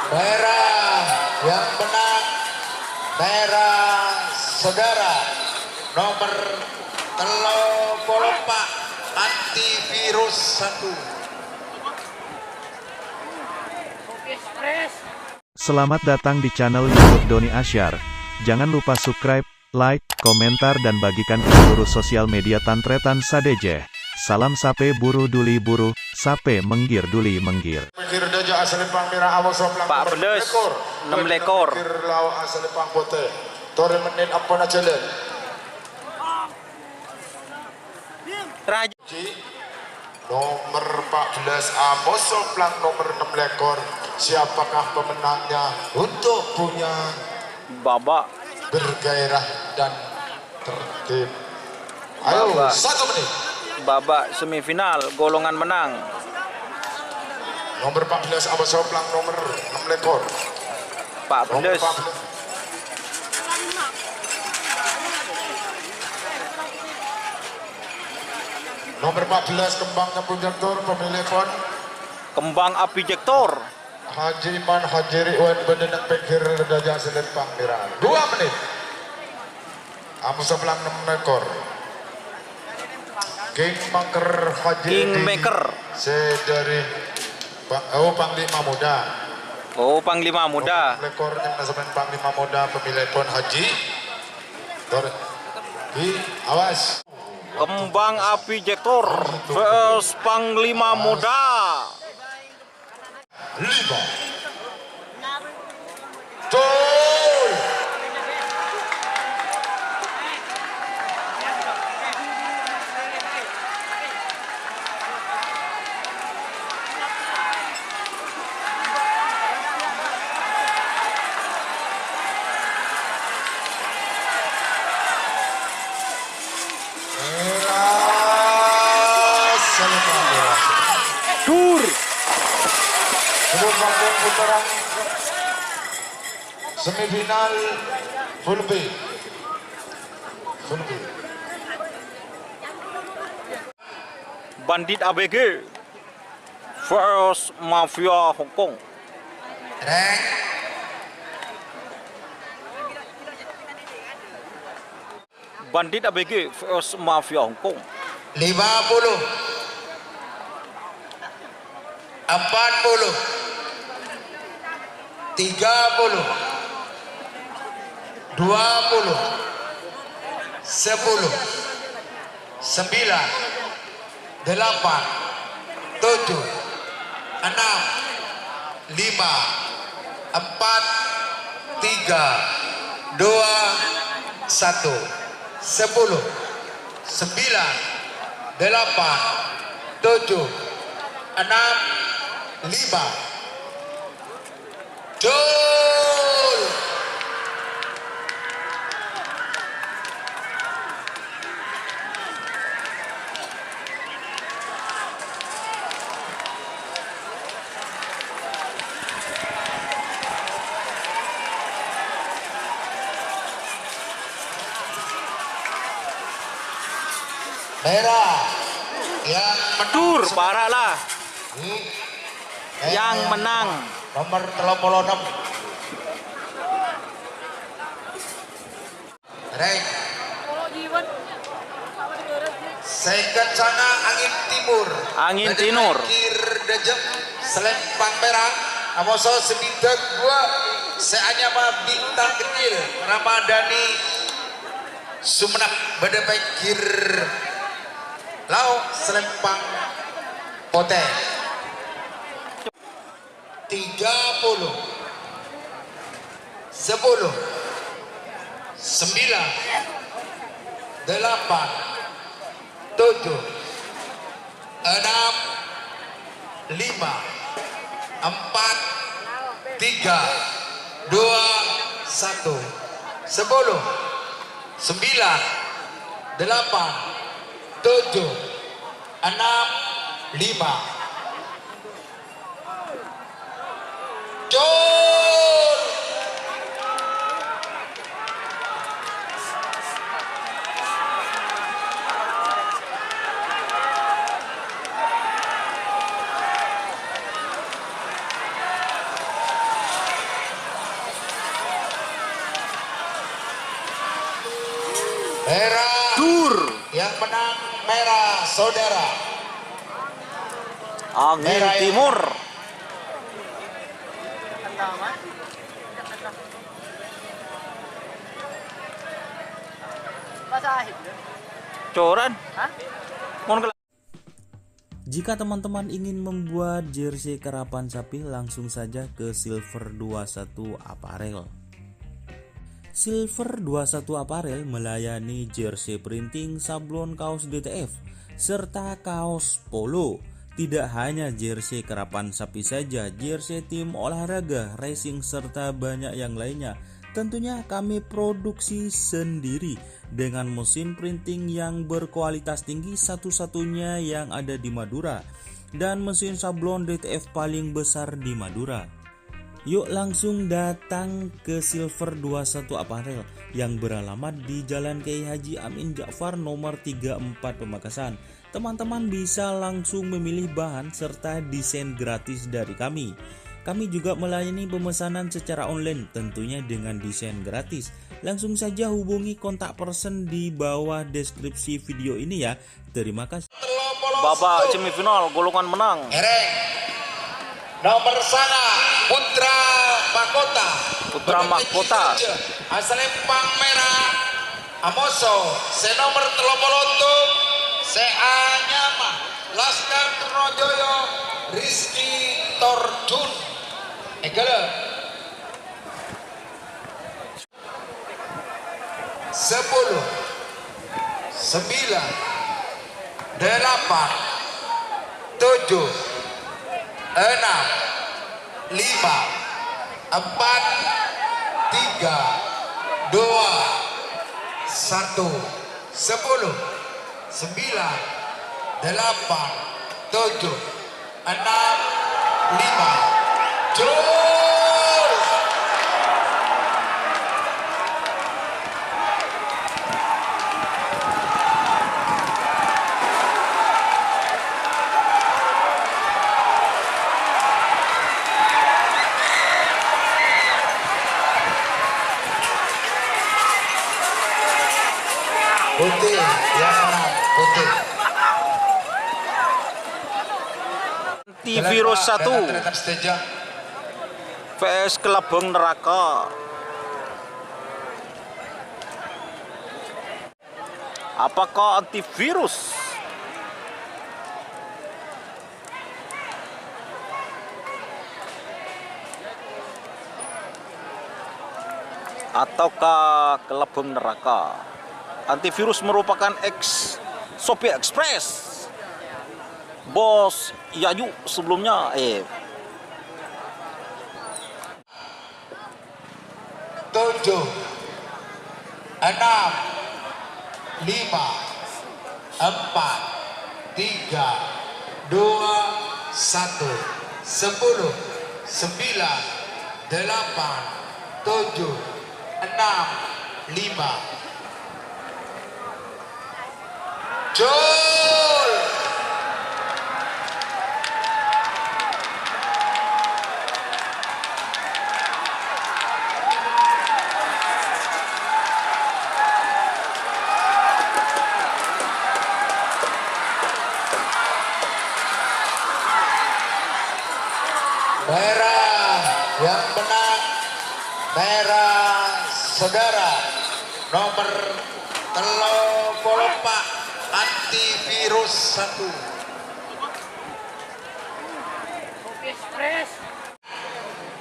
Merah yang menang, merah saudara nomor 34 antivirus 1. Selamat datang di channel YouTube Doni Asyar. Jangan lupa subscribe, like, komentar dan bagikan ke seluruh sosial media Tantretan Sadejeh. Salam sape buru duli buru, sape menggir duli menggir. Pak Pedes, 6 lekor. Raja Nomor 14 Amos Soplang nomor 6 lekor. Siapakah pemenangnya untuk punya babak bergairah dan tertib? Ayo, Babak. 1 menit. babak semifinal golongan menang. Nomor 14 Amos Soplang nomor 6 lekor. Pak Nomor Pedes, 14. Nomor 14 Kembangnya Pujaktor pemilik pon kembang api jektor. Haji Iman Haji Ridwan Benenak Pekir Raja Selit Pangeran 2 menit. Amos Soplang 6 lekor. Kingmaker Haji Kingmaker. dari Panglima Muda. Oh, Panglima Muda. Lekor yang nasabah Panglima Muda pemilik pon Haji. Awas. Kembang api jektor vs Panglima Muda. 5. Gol. Dur. Sebelum panggung putaran semifinal full B. Bandit ABG vs Mafia Hongkong. Bandit ABG vs Mafia Hongkong. 50, 40, 30, 20, 10, 9, 8, 7, 6, 5, 4, 3, 2, 1, 10, 9, 8, 7, 6, 5. Gol. Merah yang Dur, parah lah. menang Yang menang nomor 36. Rek. Second sana angin timur. Angin timur. Kir dejem selempang merah. Amoso sebintang gua. Seanya mah bintang kecil. Ramadhani Sumenep bedepekir lau selempang potek 30 10 9 8 7 6 5 4 3 2 1 10 9 8 7 6 5. Gol. Merah. Dur. Yang menang merah saudara. Angin Merah yang Timur. Coran. Mohon ke- Jika teman-teman ingin membuat jersey karapan sapi, langsung saja ke Silver 21 Apparel. Silver 21 Apparel melayani jersey printing, sablon kaos DTF, serta kaos polo. Tidak hanya jersey karapan sapi saja, jersey tim olahraga, racing, serta banyak yang lainnya. Tentunya kami produksi sendiri dengan mesin printing yang berkualitas tinggi, satu-satunya yang ada di Madura, dan mesin sablon DTF paling besar di Madura. Yuk langsung datang ke Silver 21 Apparel yang beralamat di Jalan Kiai Haji Amin Ja'far nomor 34 Pamekasan. Teman-teman bisa langsung memilih bahan serta desain gratis dari kami. Kami juga melayani pemesanan secara online, tentunya dengan desain gratis. Langsung saja hubungi kontak person di bawah deskripsi video ini ya. Terima kasih. Babak semifinal golongan menang. Ereng. Nomor sana Putra Mahkota. Putra Mahkota. Asalempang merah. Amoso. Se nomor 30. Se Anyama. Laskar Turnojoyo. Rizky Tordun. Egala. 10 9 8 7 6 5 4 3 2 1 10 9 8 7 6 5 Jol. Putih, ya putih. Antivirus 1 VS Kelabang Neraka. Apakah antivirus ataukah Kelabang Neraka? Antivirus merupakan ex Shopee Express. Bos Yayu sebelumnya 7 6 5 4 3 2 1 10 9 8 7 6 5 Jol. Merah yang menang merah saudara nomor 34 antivirus 1.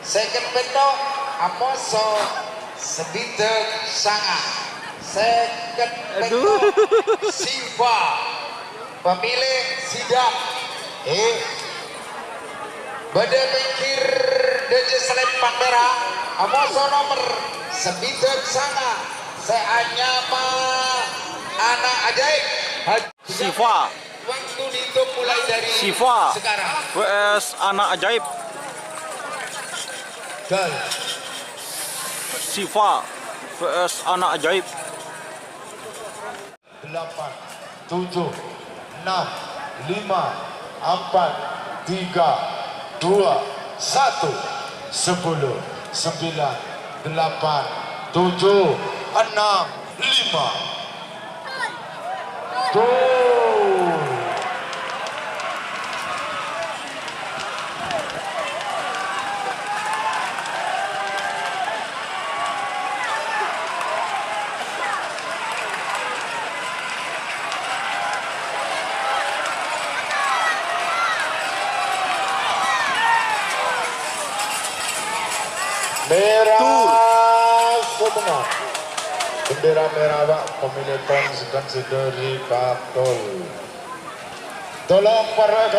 Second peto Amoso Sebidek Sanga. Second peto Siva pemilih Sidap Bade Pikir DJ Selempang Merah Amoso nomor Sebidek Sanga. Seanyama anak ajaib Siva. Waktu dihitung mulai dari Siva sekarang. VS Anak Ajaib. Gal. Siva VS Anak Ajaib. 8 7 6 5 4 3 2 1 10 9 8 7 6 5 4 3 2 1 10 Gol. Merah sebenar. Bendera merah Pak, pemilih konstitusi dari Patol. Tolong para